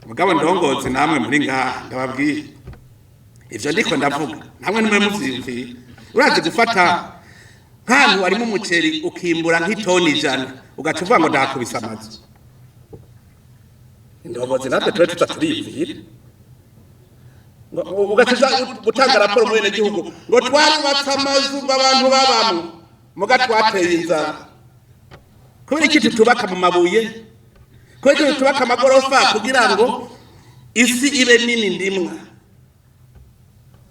mugabo ndongozi namwe muri ngaha ndababwiye ivyo ndiko ndavuga namwe nimwe muvyiyumviye urazi gufata nk'ahantu harimo umuceri ukimbura nk'itoni 100 ugaca uvuga ngo ndakubisa amazu indongozi natwe tuba tutaturiyivuye ugatiza gutanga raporo mu bene gihugu ngo twarubatse amazu abantu babamo muga twateye inzara kubera iki tutubaka mu mabuye kubera iki tutubaka amagorofa kugira ngo isi ibe nini ndimwa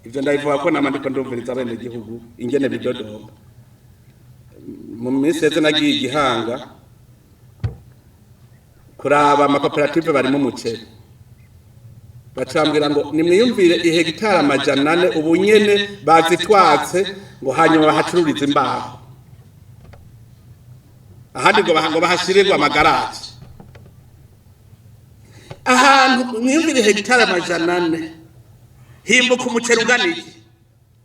ivyo ndabivuga ko namandiko ndumviriza abene gihugu ingene bidodomba mu minsi yeze nagiye igihanga kuraba amakoperative bari mu muceri bacambwira ngo nimwiyumvire ihegitara 400 ubunyene bazitwatse ngo hanyuma bahacururiza imbaho ahandi ngo bahashirirwa amagaraje ahantu mwiyumvire ihegitara 400 himbuka umuceri uganiye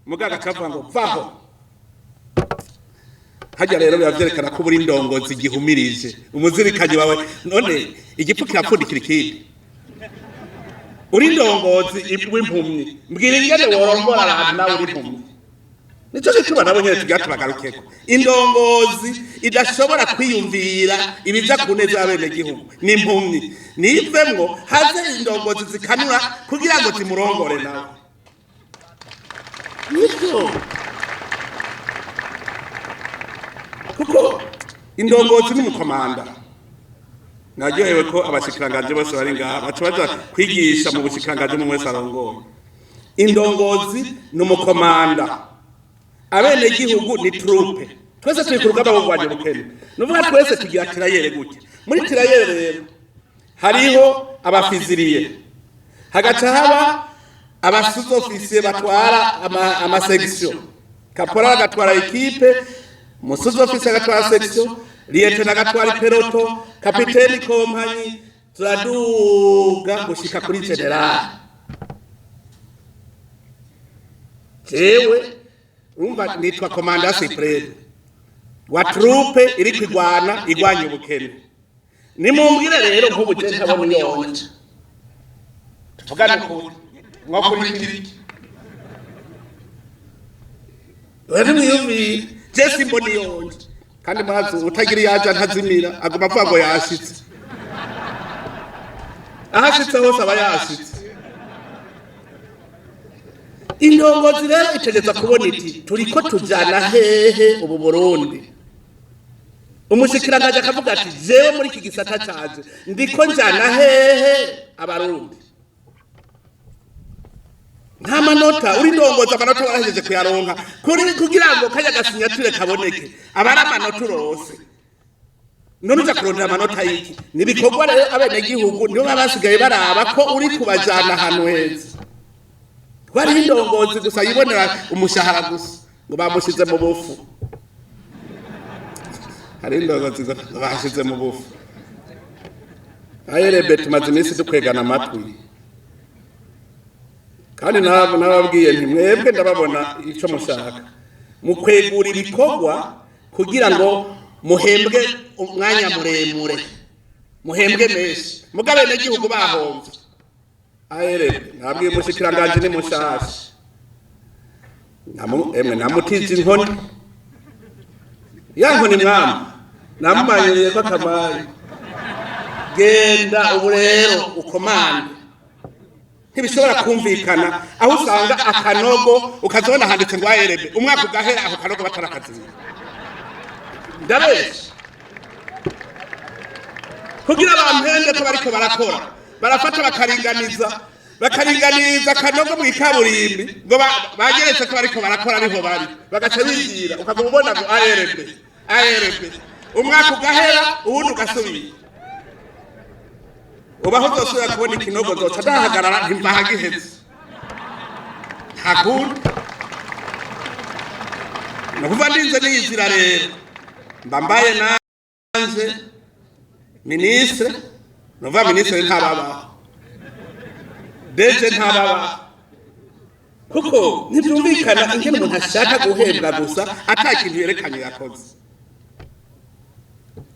mugaga kavuga ngo vaho hajya rero bavyerekana ko buri ndongozi gihumirije umuzirikanye wawe none igipfu kirapfundikira ikindi uri ndongozi w'impumyi mbwira ingene worongora abantu nawe uri impumyi nico gituma nabo nyene tugaturagaruke indongozi idashobora kwiyumvira ibiza kuneza abene gihugu ni impumyi nivemwo haze indongozi zikanura kugira ngo zimurongore nawe nico kuko indongozi ni mukomanda naryohewe ko abashikiranganje bose bari ngaha baca kwigisha mu bushikiranganje mu mwese arongoye indongozi ni umukomanda abene gihugu ni troupe twese turi ku rugamba rwo kurwanya ubukene nuvuga twese tugira tirayere gutya muri tirayere rero hariho abafiziriye hagaca haba abasuzofisiye batwara amasection caporal agatwara equipe musuzofisiye agatwara section lieutenant agatwara peloto kapiteni kompanyi turaduga gushika kuri general jewe umva nitwa commander supreme wa troupe iri igwanya ubukene nimumbwire rero nk'ubuje ntabona yonje tuvugana ko mwakuri kiriki wari mwiyumvi Jesse mboni yonje kandi murazi utagira yaje ntazimira aguma avuga ngo yashitse ahashitse hose aba yashitse indongozi rero itegeza kubona iti turiko tujana hehe ubu Burundi umushikiranganje akavuga ati jewe muri iki gisata caje ndiko njana hehe abarundi nta manota uri ndongoza amanota warahejeje kuyaronka kugira ngo kajya gasinyature kaboneke abara amanota urose none uza kurondera amanota yiki nibikorwa rero abene gihugu niyo babasigaye baraba ko uri kubajana ahantu heza twari indongozi gusa yibonera umushahara gusa ngo bamushize mu bufu hari indongozi bashize mu bufu ayerebe tumaze iminsi dukwegana amatwi kandi nababwiye nti mwebwe ndababona ico mushaka mukwegura ibikorwa kugira ngo muhembwe umwanya muremure muhembwe menshi mugabe n'igihugu bahomvye ayerebe nabwiye mushikiranganje ni mushasha namutiza inkoni ya nkoni mwami namumanyiriye ko akamaye genda ubu rero ukomande ntibishobora kumvikana aho usanga akanogo ukazona handitse ngo ayerebe umwaka ugahera aho kanogo batarakaziye ndabesha kugira bampende ko bariko barakora barafata bakaringaniza kanogo mu ikaburimbi ngo bageretse ko bariko barakora ariho bari bagaca bigira ukagubona ngo ayerebe umwaka ugahera ubundi ugasubira ubaho uzosubira kubona ikinogo zoca ndahagarara ntimpahagiheze ntakuri nukuva ndinze niyizira rero mbambaye nanje ministre nuva ministre ntababaho deje ntababaho kuko ntibyumvikana ingene umuntu ashaka guhembwa gusa atakintu yerekanye yakoze